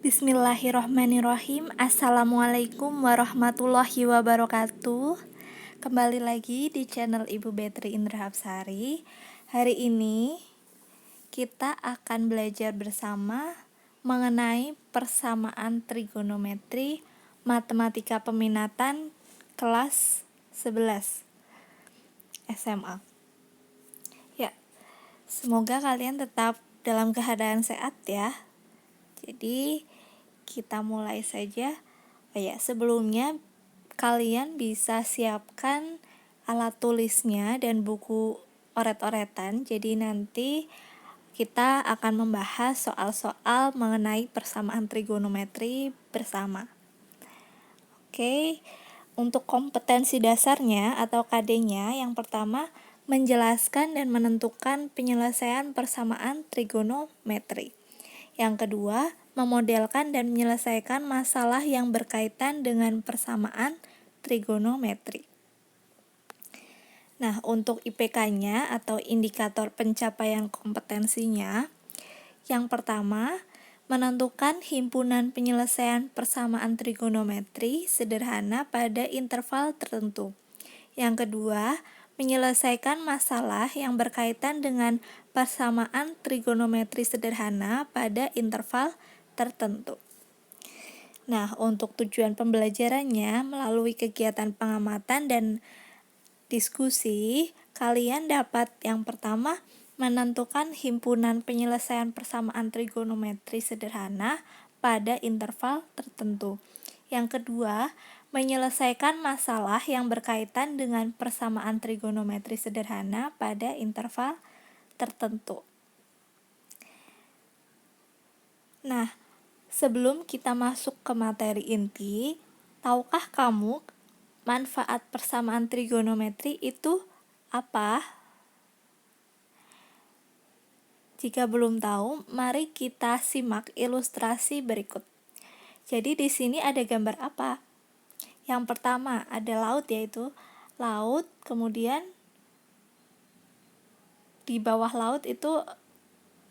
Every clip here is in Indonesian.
Bismillahirrohmanirrohim. Assalamualaikum warahmatullahi wabarakatuh. Kembali lagi di channel Ibu Betri Indra Hapsari. Hari ini kita akan belajar bersama mengenai persamaan trigonometri matematika peminatan kelas 11 SMA. Ya, semoga kalian tetap dalam keadaan sehat ya. Jadi kita mulai saja. Sebelumnya kalian bisa siapkan alat tulisnya dan buku oret-oretan. Jadi nanti kita akan membahas soal-soal mengenai persamaan trigonometri bersama. Oke, untuk kompetensi dasarnya atau KD-nya, yang pertama menjelaskan dan menentukan penyelesaian persamaan trigonometri. Yang kedua, memodelkan dan menyelesaikan masalah yang berkaitan dengan persamaan trigonometri. Nah, untuk IPK-nya atau indikator pencapaian kompetensinya, yang pertama, menentukan himpunan penyelesaian persamaan trigonometri sederhana pada interval tertentu. Yang kedua, menyelesaikan masalah yang berkaitan dengan persamaan trigonometri sederhana pada interval tertentu. Nah, untuk tujuan pembelajarannya melalui kegiatan pengamatan dan diskusi, kalian dapat yang pertama menentukan himpunan penyelesaian persamaan trigonometri sederhana pada interval tertentu. Yang kedua, menyelesaikan masalah yang berkaitan dengan persamaan trigonometri sederhana pada interval tertentu. Nah, sebelum kita masuk ke materi inti, tahukah kamu manfaat persamaan trigonometri itu apa? Jika belum tahu, mari kita simak ilustrasi berikut. Jadi di sini ada gambar apa? Yang pertama ada laut, yaitu laut, kemudian di bawah laut itu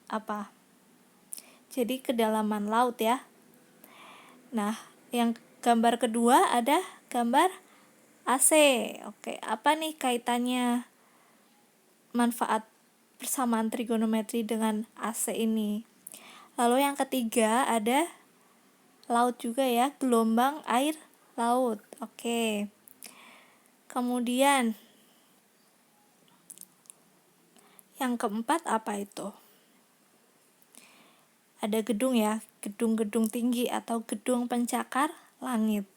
apa? Jadi kedalaman laut ya. Nah, yang gambar kedua ada gambar AC. Oke, apa nih kaitannya manfaat persamaan trigonometri dengan AC ini? Lalu yang ketiga ada laut juga ya, gelombang air laut. Oke. Kemudian yang keempat apa itu? Ada gedung ya, gedung-gedung tinggi atau gedung pencakar langit.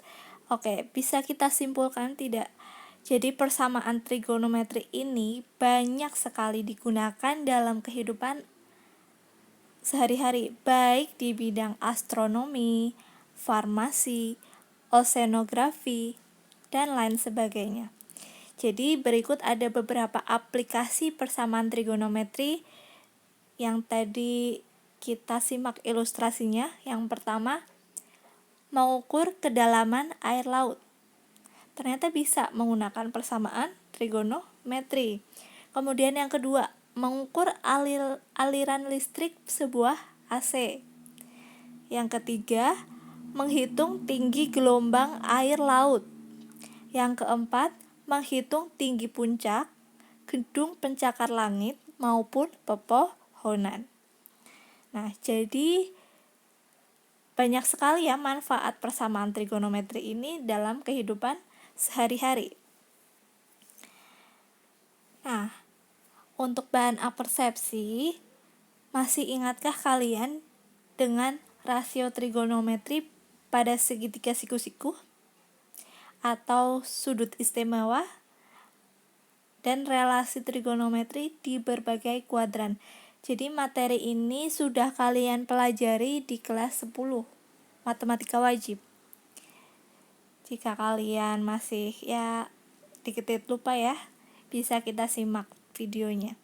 Oke, bisa kita simpulkan tidak? Jadi persamaan trigonometri ini banyak sekali digunakan dalam kehidupan sehari-hari, baik di bidang astronomi, farmasi, oceanografi, dan lain sebagainya. Jadi berikut ada beberapa aplikasi persamaan trigonometri yang tadi kita simak ilustrasinya. Yang pertama, mengukur kedalaman air laut. Ternyata bisa menggunakan persamaan trigonometri. Kemudian yang kedua, mengukur aliran listrik sebuah AC. Yang ketiga, menghitung tinggi gelombang air laut. Yang keempat, menghitung tinggi puncak, gedung pencakar langit maupun pepohonan. Nah, jadi banyak sekali ya manfaat persamaan trigonometri ini dalam kehidupan sehari-hari. Nah, untuk bahan apersepsi, masih ingatkah kalian dengan rasio trigonometri pada segitiga siku-siku atau sudut istimewa dan relasi trigonometri di berbagai kuadran? Jadi materi ini sudah kalian pelajari di kelas 10 matematika wajib. Jika kalian masih dikit-dikit lupa ya, bisa kita simak videonya.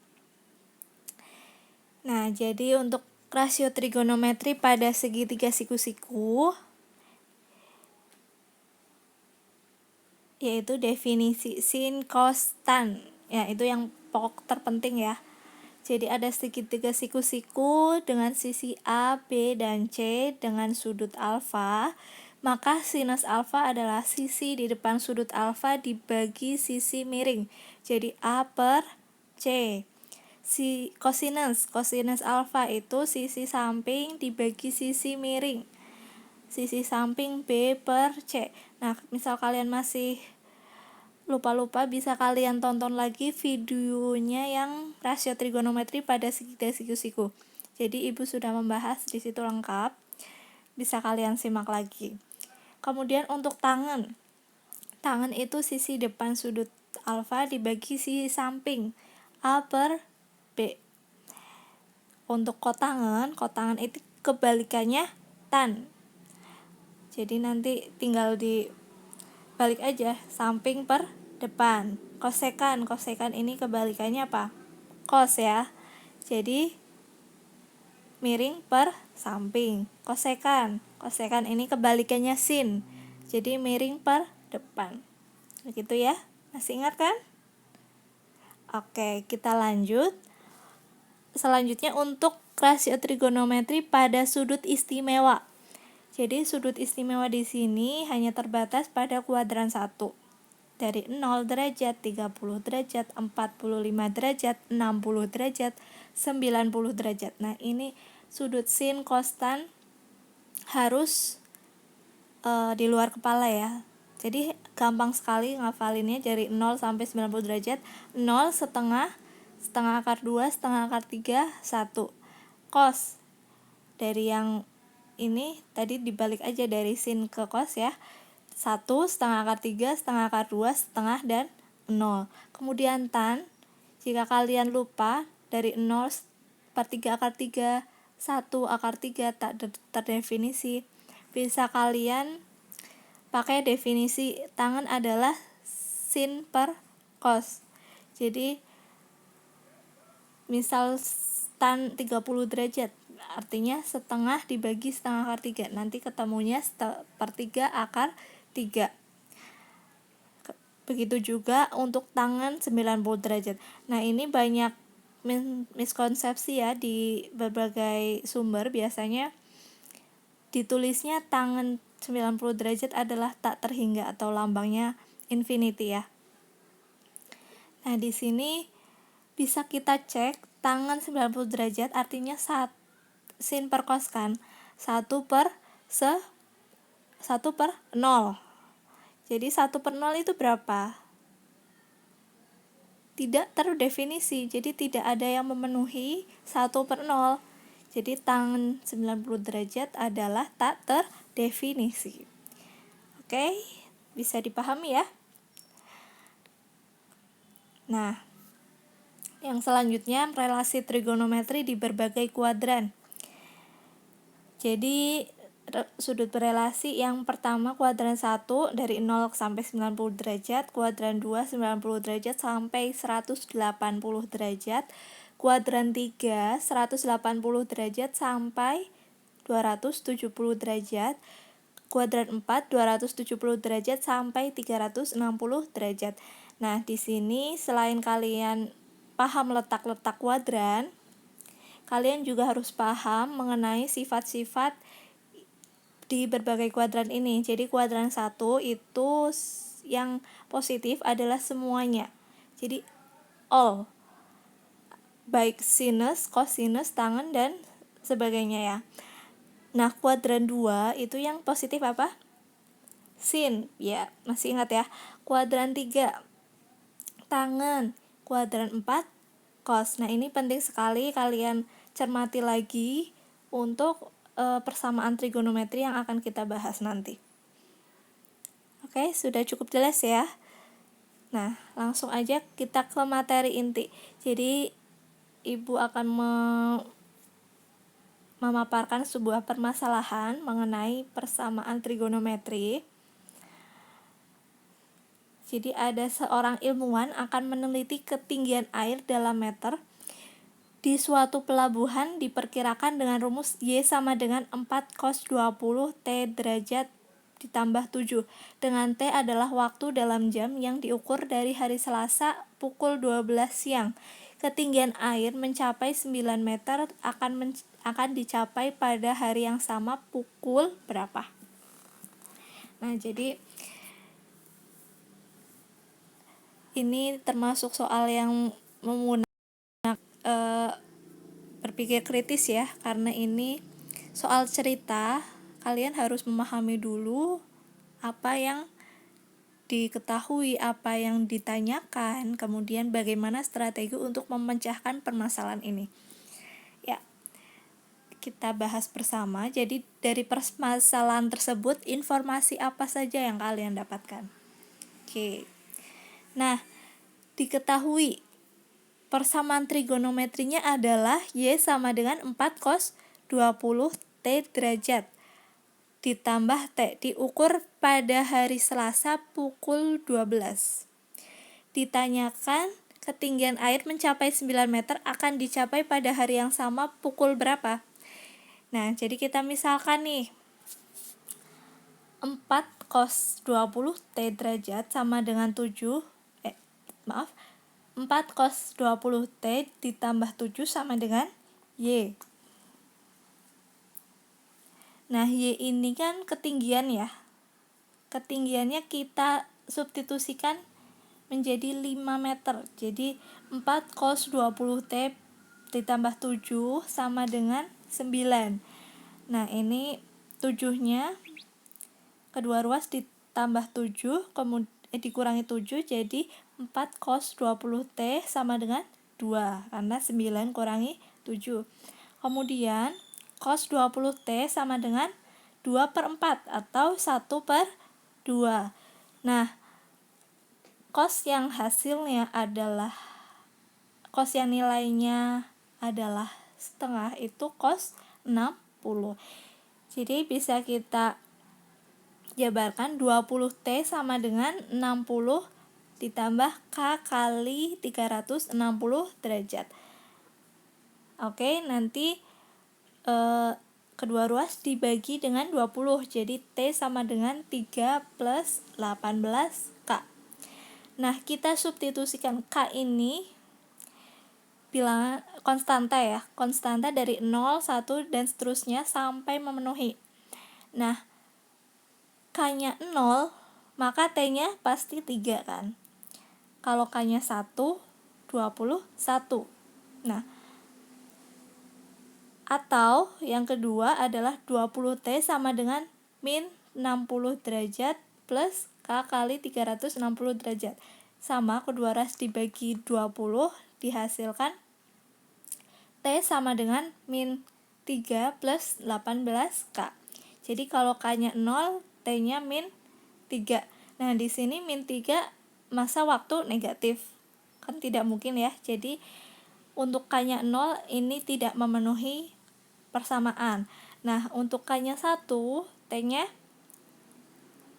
Nah, jadi untuk rasio trigonometri pada segitiga siku-siku, yaitu definisi sin, cos, tan. Ya, itu yang pokok terpenting ya. Jadi ada segitiga siku-siku dengan sisi A, B, dan C dengan sudut alfa. Maka sinus alfa adalah sisi di depan sudut alfa dibagi sisi miring. Jadi A per C. Kosinus alfa itu sisi samping dibagi sisi miring. Sisi samping B per C. Nah, misal kalian masih lupa-lupa, bisa kalian tonton lagi videonya yang rasio trigonometri pada segitiga siku-siku. Jadi ibu sudah membahas di situ lengkap, bisa kalian simak lagi. Kemudian untuk tangan itu sisi depan sudut alfa dibagi sisi samping A per B. Untuk kotangan itu kebalikannya tan. Jadi nanti tinggal dibalik aja, samping per depan. Kosekan ini kebalikannya apa? Kos ya. Jadi miring per samping. Kosekan ini kebalikannya sin. Jadi miring per depan. Begitu ya. Masih ingat kan? Oke, kita lanjut. Selanjutnya untuk rasio trigonometri pada sudut istimewa. Jadi sudut istimewa di sini hanya terbatas pada kuadran 1. Dari 0 derajat, 30 derajat, 45 derajat, 60 derajat, 90 derajat. Nah, ini sudut sin kostan harus di luar kepala ya. Jadi gampang sekali ngafalinnya dari 0 sampai 90 derajat. 0 setengah akar 2, setengah akar 3, 1. Cos. Dari yang ini tadi dibalik aja dari sin ke cos ya. 1, setengah akar 3, setengah akar 2, setengah, dan 0. Kemudian tan, jika kalian lupa, dari 0 per 3 akar 3, 1 akar 3 tak terdefinisi, bisa kalian pakai definisi tangan adalah sin per cos. Jadi misal tan 30 derajat, artinya setengah dibagi setengah akar 3, nanti ketemunya per 3 akar 3. Begitu juga untuk tangan 90 derajat. Nah, ini banyak miskonsepsi ya di berbagai sumber. Biasanya ditulisnya tangan 90 derajat adalah tak terhingga atau lambangnya infinity ya. Nah, di sini bisa kita cek tangan 90 derajat artinya sin per cos kan. 1 per 0. Jadi 1 per 0 itu berapa? Tidak terdefinisi, jadi tidak ada yang memenuhi 1 per 0. Jadi tangan 90 derajat adalah tak terdefinisi. Oke, bisa dipahami ya? Nah, yang selanjutnya relasi trigonometri di berbagai kuadran. Jadi sudut berelasi yang pertama kuadran 1 dari 0 sampai 90 derajat, kuadran 2 90 derajat sampai 180 derajat, kuadran 3 180 derajat sampai 270 derajat, kuadran 4 270 derajat sampai 360 derajat. Nah, di sini selain kalian paham letak-letak kuadran, kalian juga harus paham mengenai sifat-sifat di berbagai kuadran ini. Jadi kuadran 1 itu yang positif adalah semuanya. Jadi all. Baik sinus, kosinus, tangen, dan sebagainya ya. Nah, kuadran 2 itu yang positif apa? Sin. Ya, masih ingat ya. Kuadran 3 tangen. Kuadran 4 cos. Nah, ini penting sekali kalian cermati lagi untuk persamaan trigonometri yang akan kita bahas nanti. Oke, sudah cukup jelas ya. Nah, langsung aja kita ke materi inti. Jadi, ibu akan memaparkan sebuah permasalahan mengenai persamaan trigonometri. Jadi, ada seorang ilmuwan akan meneliti ketinggian air dalam meter di suatu pelabuhan diperkirakan dengan rumus Y sama dengan 4 cos 20 T derajat ditambah 7, dengan T adalah waktu dalam jam yang diukur dari hari Selasa pukul 12 siang. ketinggian air mencapai 9 meter akan dicapai pada hari yang sama pukul berapa? Nah, jadi ini termasuk soal yang menggunakan berpikir kritis ya, karena ini soal cerita. Kalian harus memahami dulu apa yang diketahui, apa yang ditanyakan, kemudian bagaimana strategi untuk memecahkan permasalahan ini. Ya, kita bahas bersama. Jadi dari permasalahan tersebut, informasi apa saja yang kalian dapatkan? Oke. Nah, diketahui persamaan trigonometrinya adalah Y sama dengan 4 cos 20 T derajat ditambah T, diukur pada hari Selasa pukul 12. Ditanyakan ketinggian air mencapai 9 meter akan dicapai pada hari yang sama pukul berapa? Nah, jadi kita misalkan nih 4 cos 20 T derajat sama dengan 4 cos 20 T ditambah 7 sama dengan Y. Nah, Y ini kan ketinggian ya. Ketinggiannya kita substitusikan menjadi 5 meter. Jadi 4 cos 20 T ditambah 7 sama dengan 9. Nah, ini 7-nya kedua ruas ditambah 7 dikurangi 7, jadi 4 cos 20 T sama dengan 2 karena 9 kurangi 7. Kemudian cos 20 T sama dengan 2/4 atau 1/2. Nah, cos yang nilainya adalah setengah itu cos 60. Jadi bisa kita jabarkan 20T sama dengan 60 ditambah K kali 360 derajat. Oke, nanti kedua ruas dibagi dengan 20, jadi T sama dengan 3 plus 18 K. Nah, kita substitusikan K ini bilangan konstanta ya, konstanta dari 0, 1, dan seterusnya sampai memenuhi. Nah, K-nya 0, maka T-nya pasti 3 kan. Kalau K-nya 1, 21. Nah, atau yang kedua adalah 20T sama dengan min 60 derajat plus K kali 360 derajat. Sama, kedua ruas dibagi 20 dihasilkan T sama dengan min 3 plus 18K. Jadi kalau K-nya 0, T-nya min 3. Nah, di sini min 3 masa waktu negatif. Kan tidak mungkin ya. Jadi untuk K-nya 0 ini tidak memenuhi persamaan. Nah, untuk K-nya 1, T-nya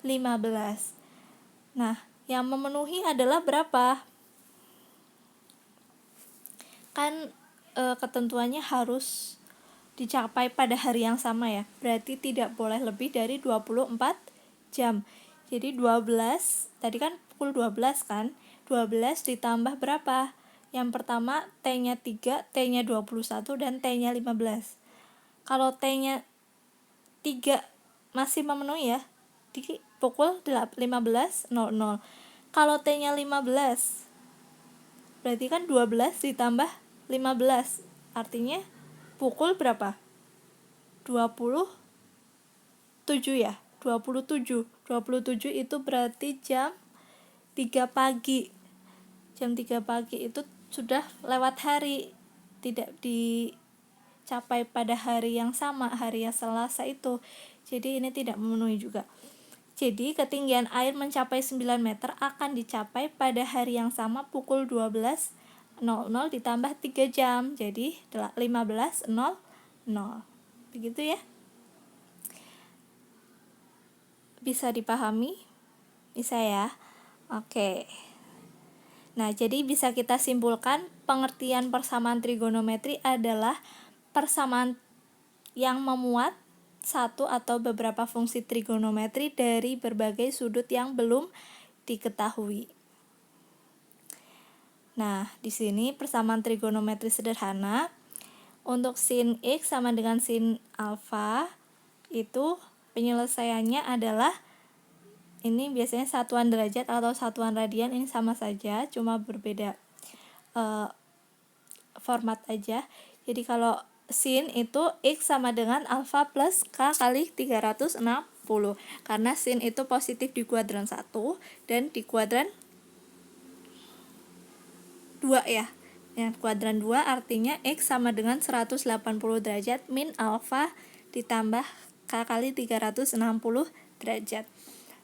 15. Nah, yang memenuhi adalah berapa? Kan ketentuannya harus dicapai pada hari yang sama ya. Berarti tidak boleh lebih dari 24 jam. Jadi 12, tadi kan pukul 12 kan? 12 ditambah berapa? Yang pertama T-nya 3, T-nya 21, dan T-nya 15. Kalau T-nya 3 masih memenuhi ya, di pukul 15.00. Kalau T-nya 15, berarti kan 12 ditambah 15, artinya pukul berapa? 27 ya, 27 itu berarti jam 3 pagi. Jam 3 pagi itu sudah lewat hari, tidak dicapai pada hari yang sama, hari yang Selasa itu. Jadi ini tidak memenuhi juga. Jadi ketinggian air mencapai 9 meter akan dicapai pada hari yang sama pukul 12.00 ditambah 3 jam, jadi 15.00. Begitu ya. Bisa dipahami? Bisa ya? Oke. Nah, jadi bisa kita simpulkan pengertian persamaan trigonometri adalah persamaan yang memuat satu atau beberapa fungsi trigonometri dari berbagai sudut yang belum diketahui. Nah, di sini persamaan trigonometri sederhana. Untuk sin X sama dengan sin alfa, itu penyelesaiannya adalah, ini biasanya satuan derajat atau satuan radian, ini sama saja, cuma berbeda format aja. Jadi kalau sin itu X sama dengan alfa plus K kali 360, karena sin itu positif di kuadran 1 dan di kuadran 2 ya. Yang kuadran 2 artinya X sama dengan 180 derajat min alfa ditambah K kali 360 derajat.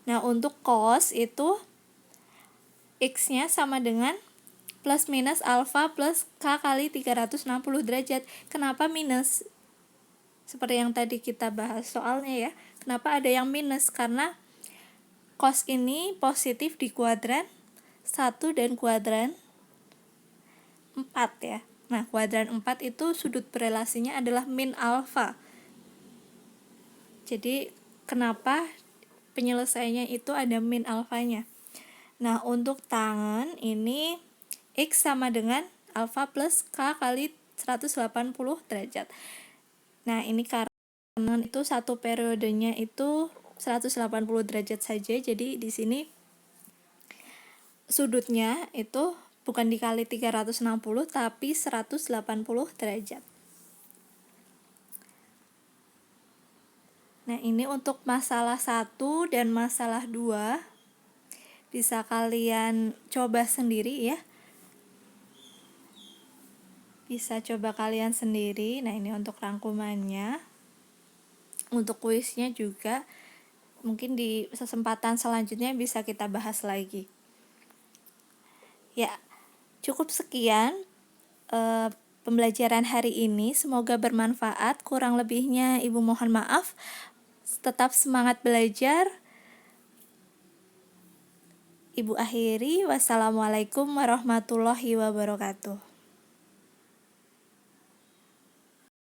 Nah, untuk cos itu X-nya sama dengan plus minus alfa plus K kali 360 derajat. Kenapa minus? Seperti yang tadi kita bahas soalnya ya. Kenapa ada yang minus? Karena cos ini positif di kuadran 1 dan kuadran 4 ya. Nah, kuadran 4 itu sudut berelasinya adalah min alfa. Jadi, kenapa penyelesaiannya itu ada min alfanya? Nah, untuk tangen ini X sama dengan alfa plus K kali 180 derajat. Nah, ini karena itu satu periodenya itu 180 derajat saja, jadi di sini sudutnya itu bukan dikali 360 tapi 180 derajat. Nah, ini untuk masalah 1 dan masalah 2 bisa kalian coba sendiri ya. Bisa coba kalian sendiri. Nah, ini untuk rangkumannya. Untuk kuisnya juga mungkin di kesempatan selanjutnya bisa kita bahas lagi. Ya, cukup sekian pembelajaran hari ini. Semoga bermanfaat. Kurang lebihnya Ibu mohon maaf. Tetap semangat belajar. Ibu akhiri. Wassalamualaikum warahmatullahi wabarakatuh.